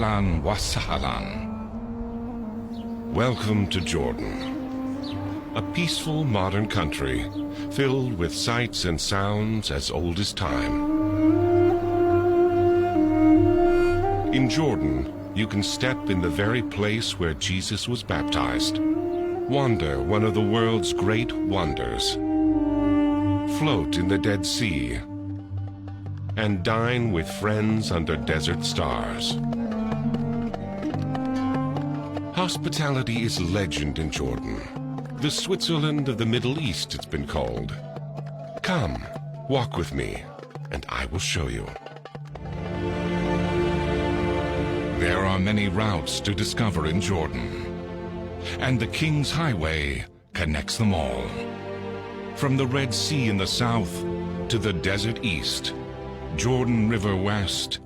Ahlan wa sahlan. Welcome to Jordan, a peaceful modern country filled with sights and sounds as old as time. In Jordan, you can step in the very place where Jesus was baptized, wander one of the world's great wonders, float in the Dead Sea, and dine with friends under desert stars. Hospitality is legend in Jordan, the Switzerland of the Middle East it's been called. Come, walk with me, and I will show you. There are many routes to discover in Jordan, and the King's Highway connects them all. From the Red Sea in the south to the desert east, Jordan River west,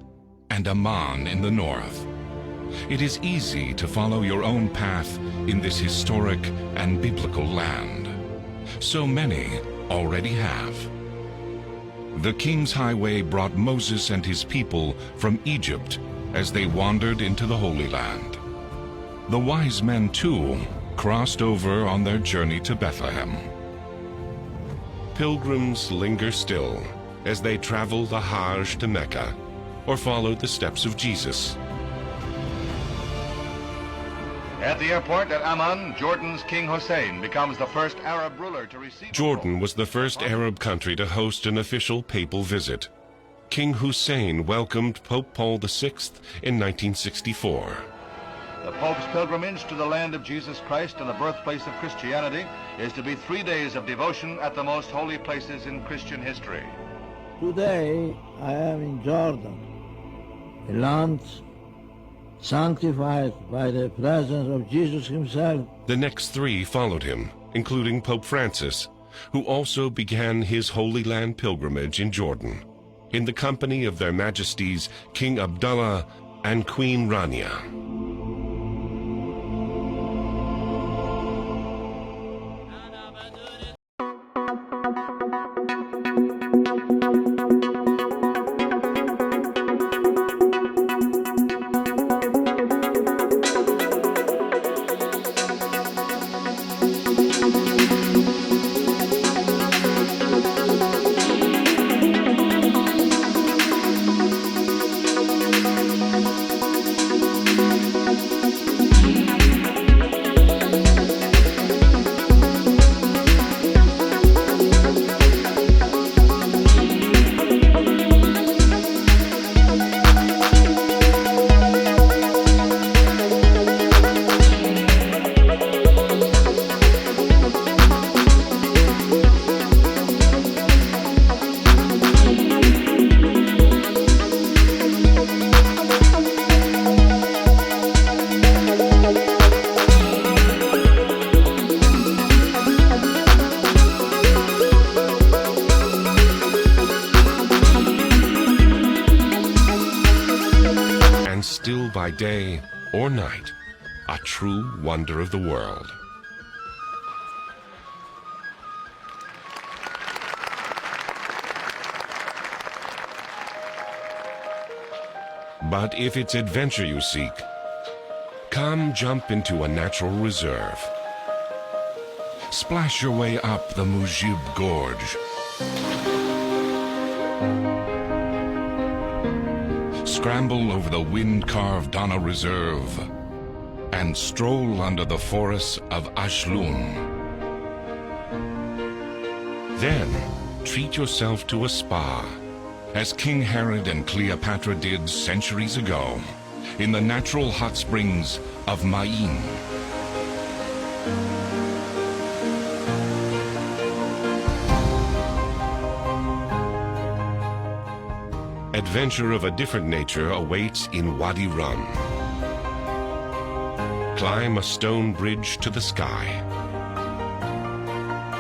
and Amman in the north. It is easy to follow your own path in this historic and biblical land. So many already have. The King's Highway brought Moses and his people from Egypt as they wandered into the Holy Land. The wise men, too, crossed over on their journey to Bethlehem. Pilgrims linger still as they travel the Hajj to Mecca or follow the steps of Jesus. At the airport at Amman, Jordan's King Hussein becomes the first Arab ruler to receive... Jordan was the first Arab country to host an official papal visit. King Hussein welcomed Pope Paul VI in 1964. The Pope's pilgrimage to the land of Jesus Christ and the birthplace of Christianity is to be 3 days of devotion at the most holy places in Christian history. Today I am in Jordan, a land sanctified by the presence of Jesus himself. The next 3 followed him, including Pope Francis, who also began his Holy Land pilgrimage in Jordan, in the company of their Majesties King Abdullah and Queen Rania. Still by day or night, a true wonder of the world. But if it's adventure you seek, come jump into a natural reserve. Splash your way up the Mujib Gorge. Scramble over the wind-carved Dana Reserve and stroll under the forests of Ajloun. Then, treat yourself to a spa, as King Herod and Cleopatra did centuries ago, in the natural hot springs of Ma'in. Adventure of a different nature awaits in Wadi Rum. Climb a stone bridge to the sky.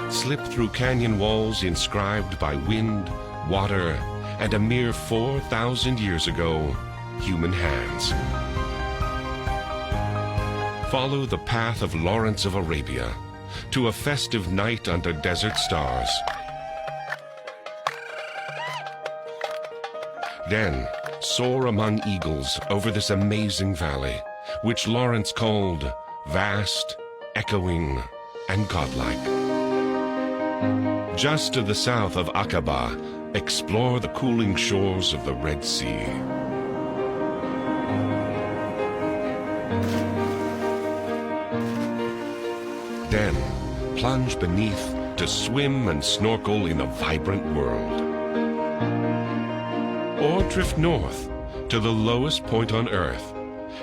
Slip through canyon walls inscribed by wind, water, and a mere 4,000 years ago, human hands. Follow the path of Lawrence of Arabia to a festive night under desert stars. Then, soar among eagles over this amazing valley, which Lawrence called vast, echoing, and godlike. Just to the south of Aqaba, explore the cooling shores of the Red Sea. Then, plunge beneath to swim and snorkel in a vibrant world. Or drift north to the lowest point on Earth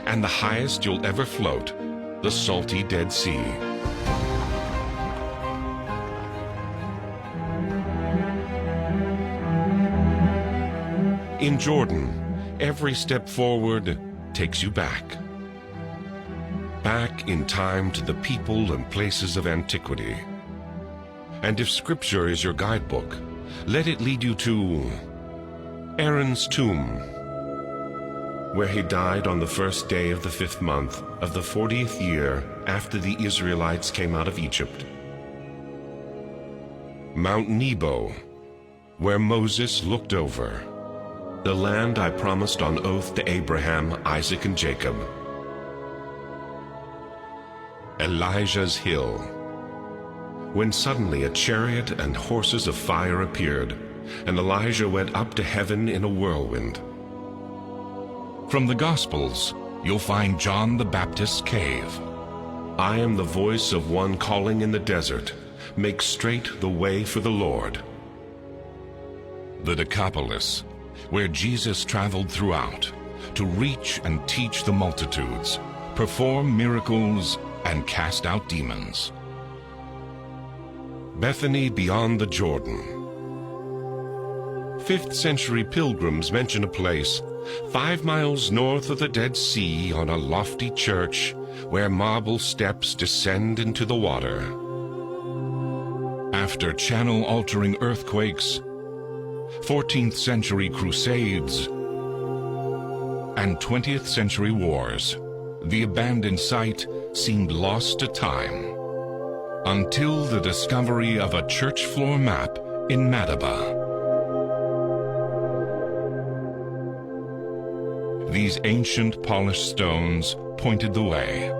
and the highest you'll ever float, the salty Dead Sea. In Jordan, every step forward takes you back. Back in time to the people and places of antiquity. And if Scripture is your guidebook, let it lead you to Aaron's tomb, where he died on the first day of the 5th month of the 40th year after the Israelites came out of Egypt. Mount Nebo, where Moses looked over, the land I promised on oath to Abraham, Isaac, and Jacob. Elijah's hill, when suddenly a chariot and horses of fire appeared, and Elijah went up to heaven in a whirlwind. From the Gospels, you'll find John the Baptist's cave. I am the voice of one calling in the desert, make straight the way for the Lord. The Decapolis, where Jesus traveled throughout to reach and teach the multitudes, perform miracles, and cast out demons. Bethany beyond the Jordan. 5th century pilgrims mention a place 5 miles north of the Dead Sea on a lofty church where marble steps descend into the water. After channel-altering earthquakes, 14th century crusades, and 20th century wars, the abandoned site seemed lost to time, until the discovery of a church floor map in Madaba. These ancient polished stones pointed the way.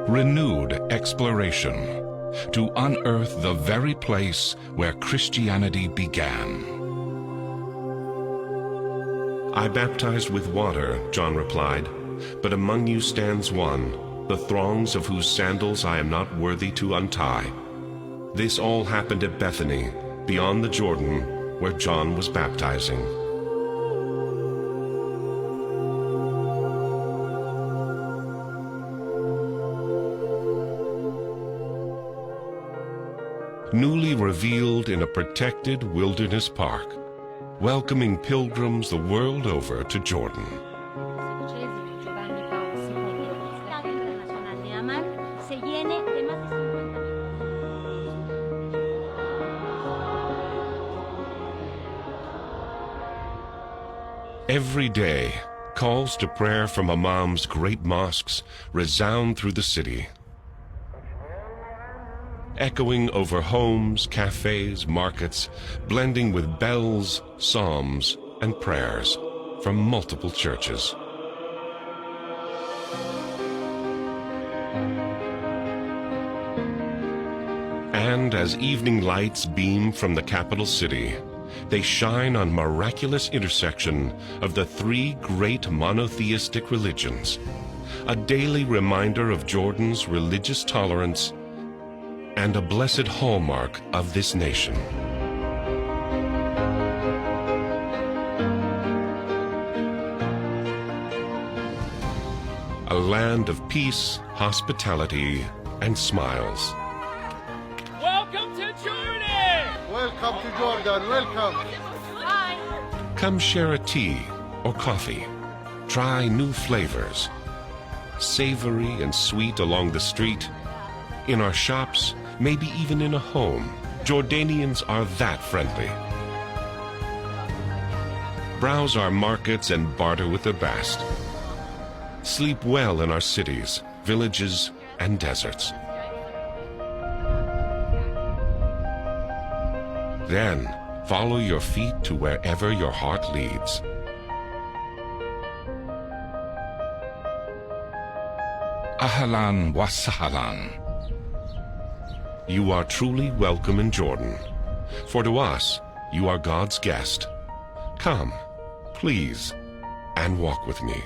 Renewed exploration to unearth the very place where Christianity began. I baptized with water, John replied, but among you stands one, the throngs of whose sandals I am not worthy to untie. This all happened at Bethany, beyond the Jordan, where John was baptizing. Newly revealed in a protected wilderness park, welcoming pilgrims the world over to Jordan. Every day, calls to prayer from Imam's great mosques resound through the city, echoing over homes, cafes, markets, blending with bells, psalms, and prayers from multiple churches. And as evening lights beam from the capital city, they shine on miraculous intersection of the 3 great monotheistic religions, a daily reminder of Jordan's religious tolerance and a blessed hallmark of this nation. A land of peace, hospitality, and smiles. Welcome to Jordan! Welcome to Jordan, welcome. Hi. Come share a tea or coffee. Try new flavors, savory and sweet along the street, in our shops, maybe even in a home. Jordanians are that friendly. Browse our markets and barter with the best. Sleep well in our cities, villages, and deserts. Then, Follow your feet to wherever your heart leads. Ahlan wa sahlan. You are truly welcome in Jordan, for to us you are God's guest. Come, please, and walk with me.